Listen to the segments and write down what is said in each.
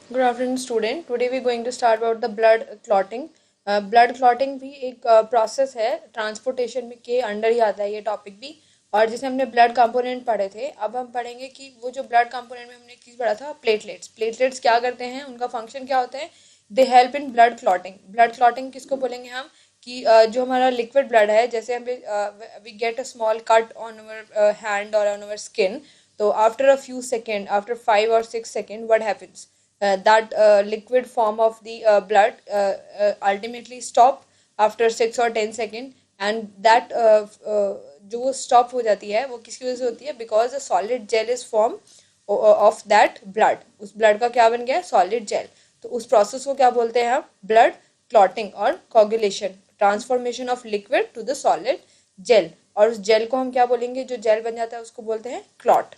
Good afternoon, student. Today we are going to start about the blood clotting. Blood clotting भी एक process है, transportation में के under ही आता है ये टॉपिक भी। और जैसे हमने ब्लड कंपोनेंट पढ़े थे, अब हम पढ़ेंगे कि वो जो ब्लड कंपोनेंट में हमने एक चीज़ पढ़ा था, प्लेटलेट्स। प्लेटलेट्स क्या करते हैं, उनका फंक्शन क्या होता है? They help in blood clotting. Blood clotting किसको बोलेंगे हम? कि जो हमारा लिक्विड ब्लड है, जैसे हमें we get a small cut on our hand और ऑन अवर स्किन, तो after a few second, after 5 or 6 seconds, what happens? That liquid form of the blood ultimately stop after 6 or 10 seconds, and that जो वो stop हो जाती है वो किसकी वजह से होती है? Because a solid gel is formed of that blood. उस blood का क्या बन गया? Solid gel. तो उस process को क्या बोलते हैं हम? Blood clotting और coagulation, transformation of liquid to the solid gel. और उस जेल को हम क्या बोलेंगे? जो जेल बन जाता है उसको बोलते हैं क्लॉट।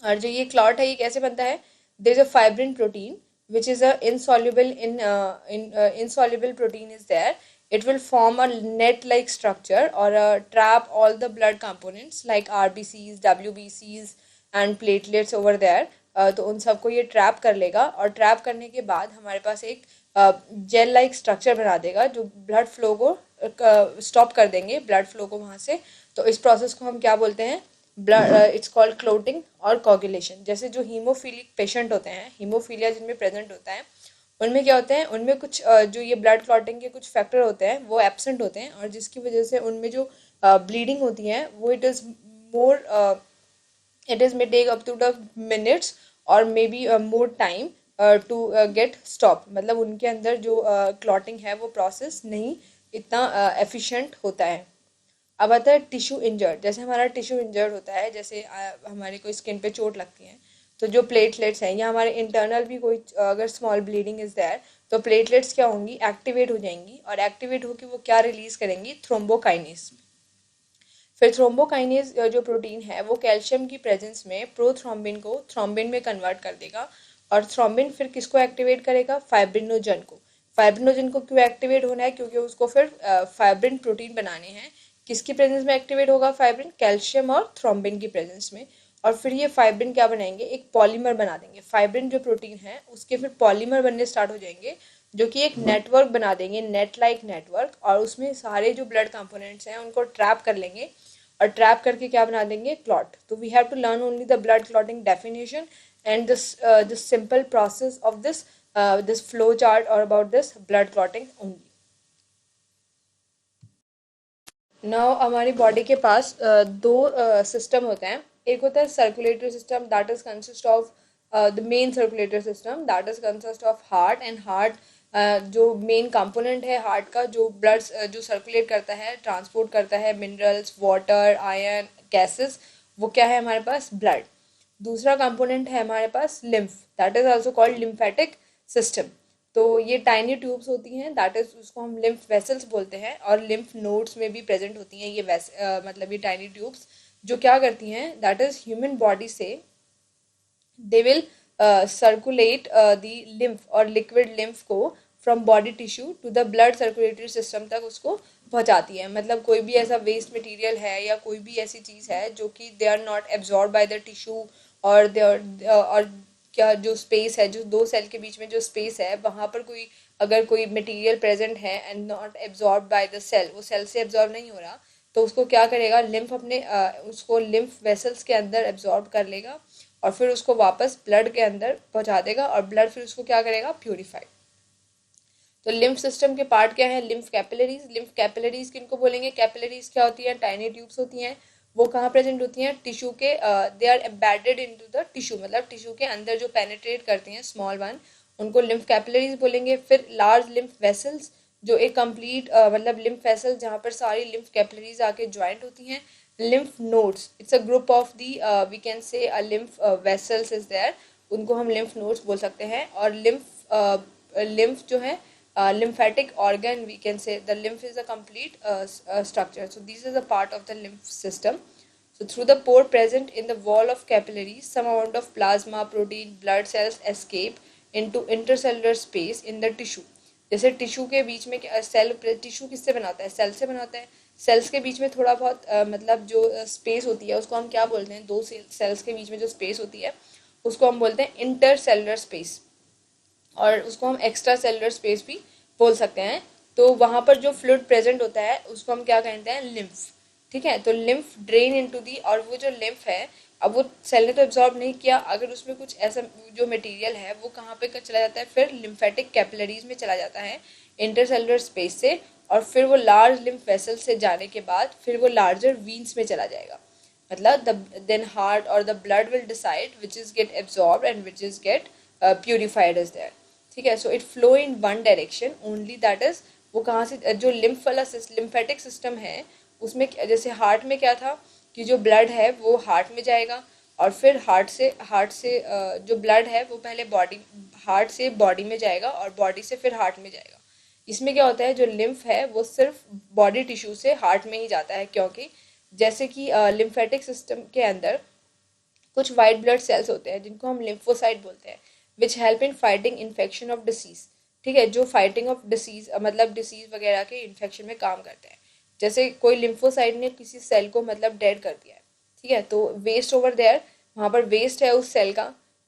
और जो ये क्लॉट है ये कैसे बनता है? there is a fibrin protein which is a insoluble protein is there. It will form a net like structure or trap all the blood components like RBCs, WBCs and platelets over there. तो उन सबको ये trap कर लेगा, और trap करने के बाद हमारे पास एक जेल लाइक स्ट्रक्चर बना देगा जो ब्लड फ्लो को स्टॉप कर देंगे, ब्लड फ्लो को वहाँ से। तो इस प्रोसेस को हम क्या बोलते हैं? ब्लड, इट्स कॉल्ड क्लोटिंग और कोगुलेशन। जैसे जो हीमोफिलिक पेशेंट होते हैं, हीमोफीलिया जिनमें प्रेजेंट होता है, उनमें क्या होते हैं? उनमें कुछ जो ये ब्लड क्लॉटिंग के कुछ फैक्टर होते हैं वो एब्सेंट होते हैं, और जिसकी वजह से उनमें जो ब्लीडिंग होती है वो मोर it is may take up to the minutes or maybe more time to get stop। मतलब उनके अंदर जो क्लॉटिंग है वो प्रोसेस नहीं इतना एफिशिएंट होता है। अब आता है टिश्यू इंजर्ड। जैसे हमारा टिश्यू इंजर्ड होता है, जैसे हमारी कोई स्किन पे चोट लगती है, तो जो प्लेटलेट्स हैं या हमारे इंटरनल भी कोई अगर स्मॉल ब्लीडिंग इज देयर, तो प्लेटलेट्स क्या होंगी? एक्टिवेट हो जाएंगी, और एक्टिवेट होकर वो क्या रिलीज करेंगी? थ्रोम्बोकाइनेस। फिर थ्रोम्बोकाइनेज जो प्रोटीन है वो कैल्शियम की प्रेजेंस में प्रोथ्रोम्बिन को थ्रोम्बिन में कन्वर्ट कर देगा, और थ्रोम्बिन फिर किसको एक्टिवेट करेगा? फाइब्रिनोजन को। फाइब्रिनोजन को क्यों एक्टिवेट होना है? क्योंकि उसको फिर फाइब्रिन प्रोटीन बनाने हैं। किसकी प्रेजेंस में एक्टिवेट होगा फाइब्रिन? कैल्शियम और थ्रोम्बिन की प्रेजेंस में। और फिर ये फाइब्रिन क्या बनाएंगे? एक पॉलीमर बना देंगे। फाइब्रिन जो प्रोटीन है उसके फिर पॉलीमर बनने स्टार्ट हो जाएंगे, जो कि एक नेटवर्क बना देंगे, नेट लाइक नेटवर्क, और उसमें सारे जो ब्लड कंपोनेंट्स हैं उनको ट्रैप कर लेंगे, और ट्रैप करके क्या बना देंगे? क्लॉट। तो we have to learn only the blood clotting definition and this simple process of this flow chart और about this blood clotting only. Now हमारी बॉडी के पास दो सिस्टम होते हैं। एक होता है circulatory system, that is consist of the main circulatory system that is consist of heart. And heart जो मेन कंपोनेंट है हार्ट का, जो ब्लड जो सर्कुलेट करता है, ट्रांसपोर्ट करता है मिनरल्स, वाटर, आयरन, गैसेस, वो क्या है हमारे पास? ब्लड। दूसरा कंपोनेंट है हमारे पास lymph, that is also called lymphatic system. तो ये टाइनी ट्यूब्स होती हैं, दैट इज उसको हम लिम्फ वेसल्स बोलते हैं, और लिम्फ नोड्स में भी प्रेजेंट होती हैं ये मतलब ये टाइनी ट्यूब्स, जो क्या करती हैं? दैट इज ह्यूमन बॉडी से they will circulate the lymph और लिक्विड लिम्फ को from body tissue to the blood circulatory system तक उसको पहुंचाती है। मतलब कोई भी ऐसा वेस्ट मटेरियल है या कोई भी ऐसी चीज़ है जो कि they are not absorb by the tissue, और दे और क्या जो स्पेस है, जो दो सेल के बीच में जो स्पेस है, वहाँ पर कोई अगर कोई मटेरियल प्रेजेंट है and not absorb by the cell, वो सेल से एब्जॉर्ब नहीं हो रहा, तो उसको क्या करेगा? लिम्फ अपने उसको लिम्फ वेसल्स के अंदर एब्जॉर्ब कर लेगा, और फिर उसको वापस ब्लड के अंदर पहुंचा देगा, और ब्लड फिर उसको क्या करेगा? प्यूरिफाई। तो लिम्फ सिस्टम के पार्ट क्या है? Lymph capillaries. लिम्फ कैपिलरीज किनको बोलेंगे? कैपिलरीज क्या होती हैं? टाइनी ट्यूब्स होती हैं। वो कहाँ प्रेजेंट होती हैं? टिश्यू के, they are embedded into the tissue, मतलब टिश्यू के अंदर जो पेनिट्रेट करती हैं, स्मॉल वन, उनको लिम्फ कैपिलरीज बोलेंगे। फिर लार्ज लिम्फ वेसल्स, जो एक कंप्लीट मतलब लिम्फ वेसल जहाँ पर सारी लिम्फ कैपिलरीज आके ज्वाइंट होती हैं। Lymph nodes, it's a group of the we can say a lymph vessels is there, उनको हम लिम्फ नोड्स बोल सकते हैं। और लिम्फ जो है lymphatic organ, we can say the lymph is a complete structure. So this is a part of the lymph system. So through the pore present in the wall of capillaries, some amount of plasma, protein, blood cells escape into intercellular space in the tissue. जैसे tissue के बीच में cell, tissue किससे बनाता है? Cell से बनाता है। Sales के बीच में थोड़ा बहुत मतलब जो स्पेस होती है उसको हम क्या बोलते हैं? दो सेल्स के बीच में जो स्पेस होती है उसको हम बोलते हैं इंटरसेलुलर स्पेस। और उसको हम एक्स्ट्रा सेलुलर स्पेस भी बोल सकते हैं। तो वहाँ पर जो फ्लूइड प्रेजेंट होता है उसको हम क्या कहते हैं, लिम्फ। ठीक है, तो लिम्फ ड्रेन इनटू दी, और वो जो लिम्फ है, अब वो सेल ने तो एब्जॉर्ब नहीं किया, अगर उसमें कुछ ऐसा जो मटेरियल है वो कहाँ पे चला जाता है, फिर लिम्फेटिक कैपिलरीज में चला जाता है इंटरसेलुलर स्पेस से, और फिर वो लार्ज लिम्फ वेसल से जाने के बाद फिर वो लार्जर वीन्स में चला जाएगा। मतलब देन हार्ट और the blood will decide which is get absorb and which is get purified is there. ठीक है, so it flow in one direction only, that is वो कहाँ से, जो लिम्फ वाला लिम्फेटिक सिस्टम है उसमें जैसे हार्ट में क्या था कि जो ब्लड है वो हार्ट में जाएगा, और फिर हार्ट से जो ब्लड है वो पहले बॉडी, हार्ट से बॉडी में जाएगा और बॉडी से फिर हार्ट में जाएगा। इसमें क्या होता है, जो लिम्फ है वो सिर्फ बॉडी टिश्यू से हार्ट में ही जाता है, क्योंकि जैसे कि लिम्फेटिक सिस्टम के अंदर कुछ वाइट ब्लड सेल्स होते हैं जिनको हम लिम्फोसाइट बोलते हैं, which help in fighting infection of disease. ठीक है, जो फाइटिंग ऑफ डिसीज मतलब डिसीज वगैरह के इन्फेक्शन में काम करते हैं। जैसे कोई लिम्फोसाइट ने किसी सेल को मतलब डेड कर दिया है, ठीक है, तो वेस्ट ओवर देयर, वहाँ पर वेस्ट है उस सेल का,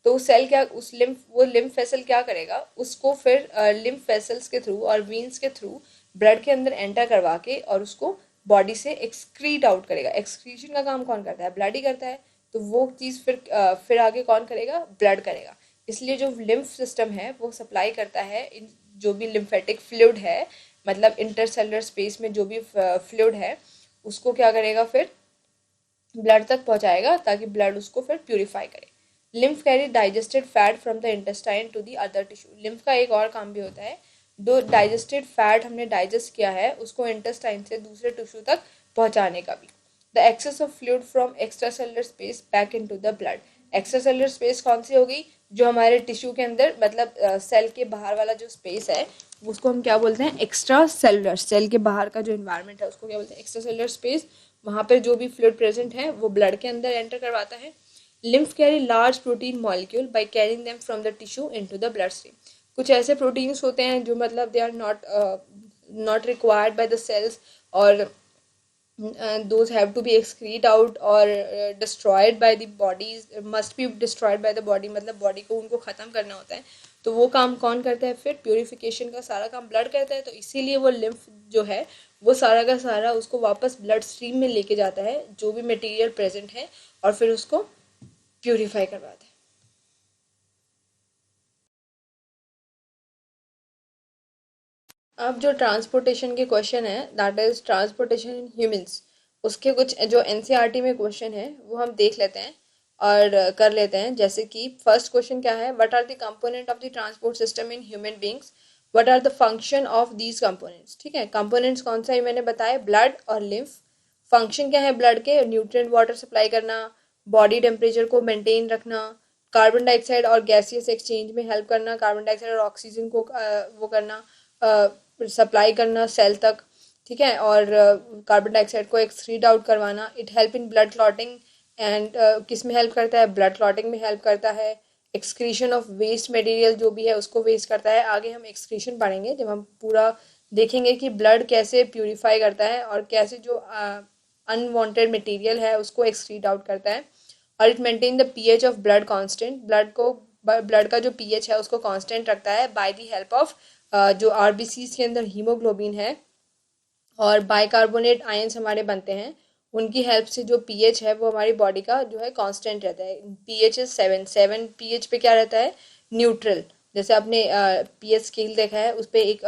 तो उस सेल क्या, उस लिम्फ वेसल क्या करेगा, उसको फिर लिम्फ वेसल्स के थ्रू और वीन्स के थ्रू ब्लड के अंदर एंटर करवा के और उसको बॉडी से एक्सक्रीट आउट करेगा। एक्सक्रीशन का काम कौन करता है, ब्लड ही करता है। तो वो चीज़ फिर आगे कौन करेगा, ब्लड करेगा। इसलिए जो लिम्फ सिस्टम है वो सप्लाई करता है इन जो भी लिम्फेटिक फ्लूइड है, मतलब इंटरसेलुलर स्पेस में जो भी फ्लूइड है उसको क्या करेगा, फिर ब्लड तक पहुंचाएगा ताकि ब्लड उसको फिर प्यूरिफाई करे। Lymph carry digested fat from the intestine to the other tissue. Lymph का एक और काम भी होता है, जो डाइजेस्टेड फैट हमने डाइजेस्ट किया है उसको इंटेस्टाइन से दूसरे टिश्यू तक पहुंचाने का भी। The excess of fluid from extra cellular space back into the blood. Extra cellular space कौन सी होगी, जो हमारे टिश्यू के अंदर मतलब सेल के बाहर वाला जो स्पेस है उसको हम क्या बोलते हैं, एक्स्ट्रा सेलुलर। सेल के बाहर का जो इन्वायरमेंट है उसको क्या बोलते हैं, एक्स्ट्रा सेलुलर स्पेस। वहाँ पर जो भी फ्लूइड प्रेजेंट है वो ब्लड के अंदर एंटर करवाता है। Lymph carry large protein molecule by carrying them from the tissue into the blood stream. कुछ ऐसे प्रोटीन्स होते हैं जो मतलब they are not required by the cells, और those have to be excrete out or destroyed by the bodies, must be destroyed by the body, मतलब body को उनको ख़त्म करना होता है। तो वो काम कौन करता है, फिर प्योरीफिकेशन का सारा काम ब्लड करता है। तो इसीलिए वो लिम्फ जो है वो सारा का सारा उसको वापस ब्लड स्ट्रीम में लेके जाता है जो भी मटेरियल प्रेजेंट है, और फिर उसको प्योरीफाई करवाता है। अब जो ट्रांसपोर्टेशन के क्वेश्चन है, that is transportation in humans, उसके कुछ जो एनसीईआरटी में क्वेश्चन है वो हम देख लेते हैं और कर लेते हैं। जैसे कि फर्स्ट क्वेश्चन क्या है, what are the component of the transport system in human beings, what are the function of these components. ठीक है, कंपोनेंट्स कौन सा है मैंने बताया, ब्लड और लिम्फ। फंक्शन क्या है ब्लड के, न्यूट्रिएंट वाटर सप्लाई करना, बॉडी टेम्परेचर को मेंटेन रखना, कार्बन डाइऑक्साइड और गैसियस एक्सचेंज में हेल्प करना, कार्बन डाइऑक्साइड और ऑक्सीजन को वो करना, सप्लाई करना सेल तक। ठीक है, और कार्बन डाइऑक्साइड को एक्सक्रीट आउट करवाना। It help in blood clotting and किस में हेल्प करता है, ब्लड क्लॉटिंग में हेल्प करता है। एक्सक्रीशन ऑफ वेस्ट मटेरियल जो भी है उसको वेस्ट करता है। आगे हम एक्सक्रीशन पढ़ेंगे जब हम पूरा देखेंगे कि ब्लड कैसे प्यूरिफाई करता है और कैसे जो अनवांटेड मटेरियल है उसको एक्सक्रीट आउट करता है। और it maintain the pH of blood constant, blood का जो पीएच है उसको कांस्टेंट रखता है बाय द हेल्प ऑफ जो आरबीसीज के अंदर हीमोग्लोबिन है और बाइकार्बोनेट आयंस हमारे बनते हैं, उनकी हेल्प से जो पीएच है वो हमारी बॉडी का जो है कांस्टेंट रहता है। पीएच इज 7 पीएच पे क्या रहता है, न्यूट्रल। जैसे आपने पीएच स्केल देखा है उस पर एक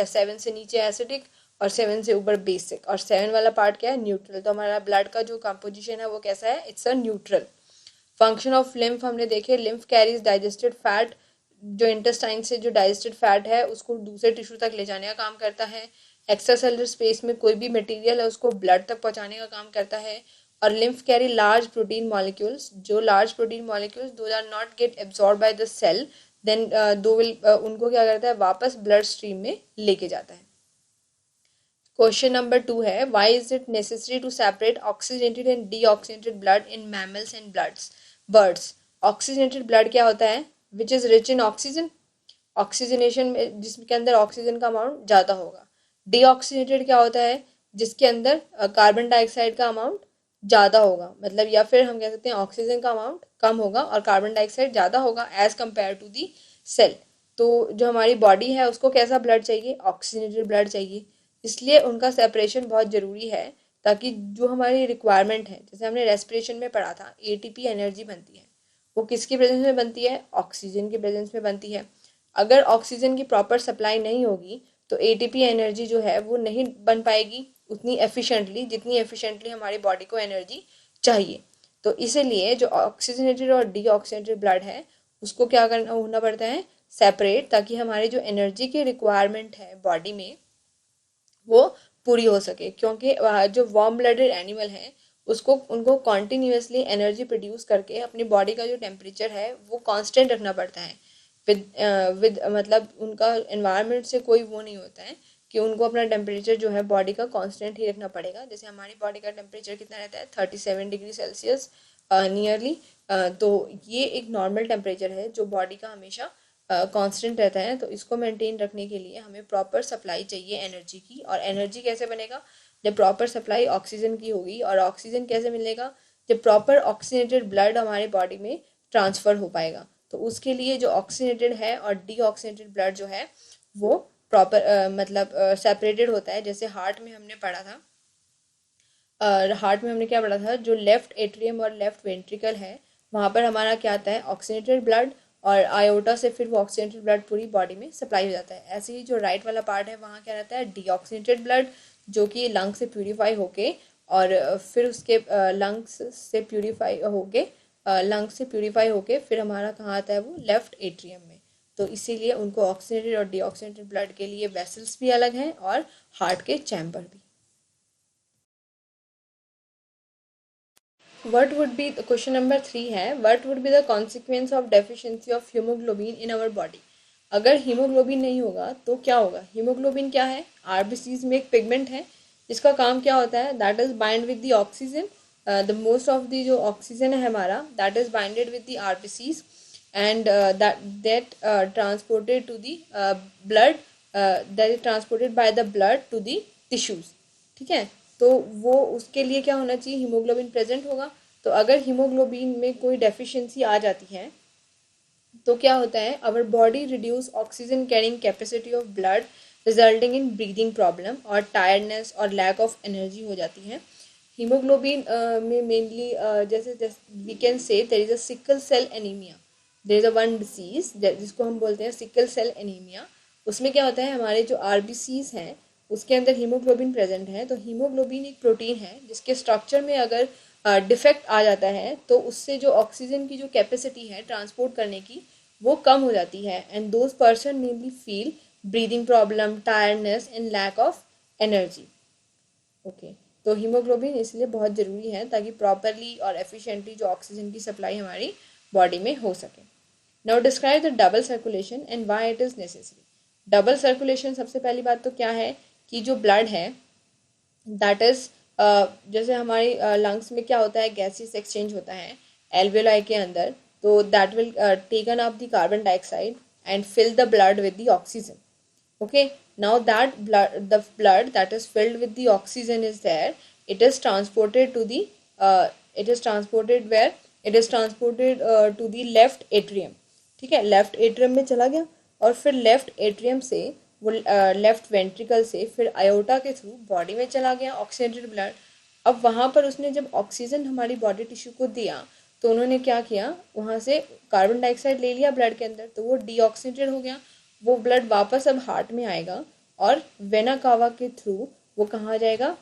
7 से नीचे एसिडिक और 7 से ऊपर बेसिक, और 7 वाला पार्ट क्या है, न्यूट्रल। तो हमारा ब्लड का जो कंपोजिशन है वो कैसा है, it's a neutral. Function of lymph हमने देखे, लिम्फ कैरीज डाइजेस्टेड फैट, जो इंटेस्टाइन से जो डाइजेस्टेड फैट है उसको दूसरे टिश्यू तक ले जाने का काम करता है। एक्स्ट्रा सेलुलर स्पेस में कोई भी मटेरियल है उसको ब्लड तक पहुंचाने का काम करता है। और lymph carry large protein molecules, जो large protein molecules they are not get absorb by the cell, then they will उनको क्या करता है, वापस ब्लड स्ट्रीम में लेके जाता है। क्वेश्चन नंबर 2 है, why is it necessary to separate oxygenated and deoxygenated blood in mammals and birds. Oxygenated blood क्या होता है, which is rich in oxygen, oxygenation में जिसके अंदर ऑक्सीजन का अमाउंट ज़्यादा होगा। डीऑक्सीजनेटेड क्या होता है, जिसके अंदर कार्बन डाइऑक्साइड का अमाउंट ज़्यादा होगा, मतलब या फिर हम कह सकते हैं ऑक्सीजन का अमाउंट कम होगा और कार्बन डाइऑक्साइड ज़्यादा होगा as compare to the cell. तो जो हमारी बॉडी है उसको कैसा ब्लड चाहिए, ऑक्सीजनेटेड ब्लड चाहिए, इसलिए उनका सेपरेशन बहुत ज़रूरी है, ताकि जो हमारी रिक्वायरमेंट है, जैसे हमने रेस्पिरेशन में पढ़ा था एटीपी एनर्जी बनती है, वो किसकी प्रेजेंस में बनती है, ऑक्सीजन की प्रेजेंस में बनती है। अगर ऑक्सीजन की प्रॉपर सप्लाई नहीं होगी तो एटीपी एनर्जी जो है वो नहीं बन पाएगी उतनी एफिशिएंटली जितनी एफिशिएंटली हमारी बॉडी को एनर्जी चाहिए। तो इसीलिए जो ऑक्सीजनेटेड और डीऑक्सीजनेटेड ब्लड है उसको क्या करना होना पड़ता है, सेपरेट, ताकि हमारी जो एनर्जी की रिक्वायरमेंट है बॉडी में वो पूरी हो सके। क्योंकि जो वार्म ब्लडेड एनिमल है उसको उनको कॉन्टिन्यूसली एनर्जी प्रोड्यूस करके अपनी बॉडी का जो टेम्परेचर है वो कांस्टेंट रखना पड़ता है। विद मतलब उनका एनवायरनमेंट से कोई वो नहीं होता है कि उनको अपना टेम्परेचर जो है बॉडी का कांस्टेंट ही रखना पड़ेगा। जैसे हमारी बॉडी का टेम्परेचर कितना रहता है, 37 डिग्री सेल्सियस नियरली। तो ये एक नॉर्मल टेम्परेचर है जो बॉडी का हमेशा कांस्टेंट रहता है। तो इसको मेंटेन रखने के लिए हमें प्रॉपर सप्लाई चाहिए एनर्जी की। और एनर्जी कैसे बनेगा, जब प्रॉपर सप्लाई ऑक्सीजन की होगी। और ऑक्सीजन कैसे मिलेगा, जब प्रॉपर ऑक्सीजनेटेड ब्लड हमारे बॉडी में ट्रांसफ़र हो पाएगा। तो उसके लिए जो ऑक्सीजनेटेड है और डीऑक्सीजनेटेड ब्लड जो है वो प्रॉपर मतलब सेपरेटेड होता है। जैसे हार्ट में हमने पढ़ा था, हार्ट में हमने क्या पढ़ा था, जो लेफ्ट एट्रियम और लेफ्ट वेंट्रिकल है वहाँ पर हमारा क्या आता है, ऑक्सीजनेटेड ब्लड, और आयोटा से फिर वो ऑक्सीजनेटेड ब्लड पूरी बॉडी में सप्लाई हो जाता है। ऐसे ही जो राइट वाला पार्ट है वहाँ क्या रहता है, डीऑक्सीजनेटेड ब्लड, जो कि लंग से प्यूरीफाई होके और फिर उसके लंग से प्यूरीफाई होके फिर हमारा कहाँ आता है, वो लेफ्ट एट्रियम में। तो इसीलिए उनको ऑक्सीजनेटेड और डीऑक्सीजनेटेड ब्लड के लिए वेसल्स भी अलग हैं और हार्ट के चैम्बर भी। What would be question number 3 है, what would be the consequence of deficiency of hemoglobin in our body? अगर हीमोग्लोबिन नहीं होगा तो क्या होगा। हीमोग्लोबिन क्या है, आरबीसीज में एक पिगमेंट है जिसका काम क्या होता है, that is bind with the oxygen. The most of the जो ऑक्सीजन है हमारा that is binded with the RBCs and that transported to the blood, that is transported by the blood to the tissues. ठीक है, तो वो उसके लिए क्या होना चाहिए, हीमोग्लोबिन प्रेजेंट होगा। तो अगर हीमोग्लोबिन में कोई डेफिशिएंसी आ जाती है तो क्या होता है, our body reduce oxygen carrying capacity of blood resulting in breathing problem और टायर्डनेस और लैक ऑफ एनर्जी हो जाती है। हीमोग्लोबिन में मेनली जैसे we can say there is a sickle cell anaemia, there is a one disease जिसको हम बोलते हैं सिकल सेल एनीमिया। उसमें क्या होता है, हमारे जो आरबीसीज हैं उसके अंदर हीमोग्लोबिन प्रेजेंट है। तो हीमोग्लोबिन एक प्रोटीन है जिसके स्ट्रक्चर में अगर डिफेक्ट आ जाता है तो उससे जो ऑक्सीजन की जो कैपेसिटी है ट्रांसपोर्ट करने की वो कम हो जाती है। And those person mainly feel breathing problem, tiredness and lack of energy. Okay, तो हीमोग्लोबिन इसलिए बहुत ज़रूरी है ताकि प्रॉपरली और एफिशिएंटली जो ऑक्सीजन की सप्लाई हमारी बॉडी में हो सके। Now describe the double circulation and why it is necessary. Double circulation, सबसे पहली बात तो क्या है कि जो ब्लड है दैट इज जैसे हमारी लंग्स में क्या होता है, गैसेस एक्सचेंज होता है एल्वेलाई के अंदर। तो that will taken up the carbon dioxide and fill the blood with the oxygen. Okay, now that the blood that is filled with the oxygen is there, it is transported to the it is transported where it is transported to the left atrium। ठीक है, left atrium में चला गया और फिर left atrium से वो left ventricle से फिर आयोटा के थ्रू बॉडी में चला गया ऑक्सीजनेटेड ब्लड। अब वहाँ पर उसने जब ऑक्सीजन हमारी बॉडी टिश्यू को दिया तो उन्होंने क्या किया, वहाँ से कार्बन डाइऑक्साइड ले लिया ब्लड के अंदर, तो वो डीऑक्सीजनेटेड हो गया। वो ब्लड वापस अब हार्ट में आएगा और वेना कावा के थ्रू वो कहाँ जाएगा,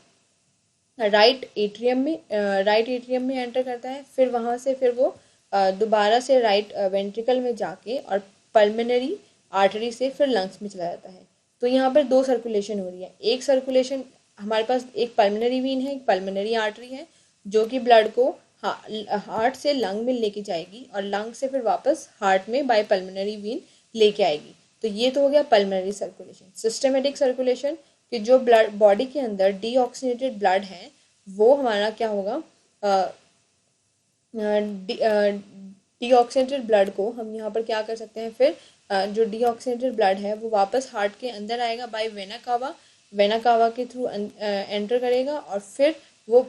राइट एट्रियम में एंटर करता है। फिर वहाँ से फिर वो दोबारा से राइट वेंट्रिकल में जाके और पल्मोनरी आर्टरी से फिर लंग्स में चला जाता है। तो यहाँ पर दो सर्कुलेशन हो रही है। एक सर्कुलेशन हमारे पास एक पल्मोनरी वीन है, एक पल्मोनरी आर्टरी है जो कि ब्लड को हार्ट से लंग में लेके जाएगी और लंग से फिर वापस हार्ट में बाय पल्मोनरी वीन लेके आएगी। तो ये तो हो गया पल्मोनरी सर्कुलेशन। सिस्टमेटिक सर्कुलेशन, कि जो ब्लड बॉडी के अंदर डीऑक्सीजनेटेड ब्लड है वो हमारा क्या होगा, डीऑक्सीजनेटेड ब्लड को हम यहाँ पर क्या कर सकते हैं, फिर जो डीऑक्सीजनेटेड ब्लड है वो वापस हार्ट के अंदर आएगा बाय वेना कावा के थ्रू एंटर करेगा और फिर वो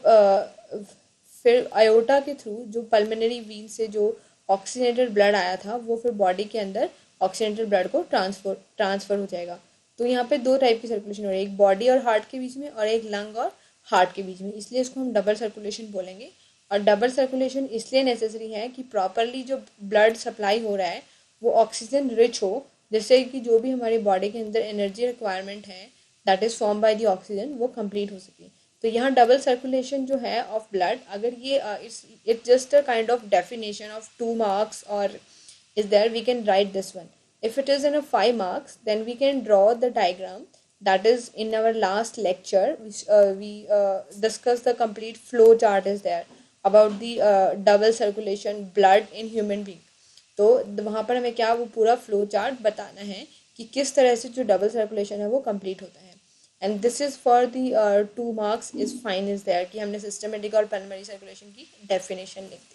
फिर आयोटा के थ्रू जो पल्मोनरी वीन से जो ऑक्सीजनेटेड ब्लड आया था वो फिर बॉडी के अंदर ऑक्सीडेंटेड ब्लड को ट्रांसफ़र हो जाएगा। तो यहाँ पे दो टाइप की सर्कुलेशन हो रही है, एक बॉडी और हार्ट के बीच में और एक लंग और हार्ट के बीच में, इसलिए इसको हम डबल सर्कुलेशन बोलेंगे। और डबल सर्कुलेशन इसलिए नेसेसरी है कि प्रॉपरली जो ब्लड सप्लाई हो रहा है वो ऑक्सीजन रिच हो, जिससे कि जो भी हमारी बॉडी के अंदर एनर्जी रिक्वायरमेंट है that is form by the oxygen वो कंप्लीट हो सके। तो यहाँ डबल सर्कुलेशन जो है ऑफ ब्लड, अगर ये it's just a kind of definition of 2 marks or is there, we can write this one. If it is in a 5 marks, then we can draw the diagram. That is in our last lecture, which we discussed the complete flow chart is there about the double circulation blood in human being. तो वहाँ पर हमें क्या वो पूरा flow chart बताना है कि किस तरह से जो डबल सर्कुलेशन है वो कंप्लीट होता है। And this is for the 2 marks is fine is there कि हमने सिस्टमेटिक और पल्मोनरी सर्कुलेशन की डेफिनेशन लिख दी।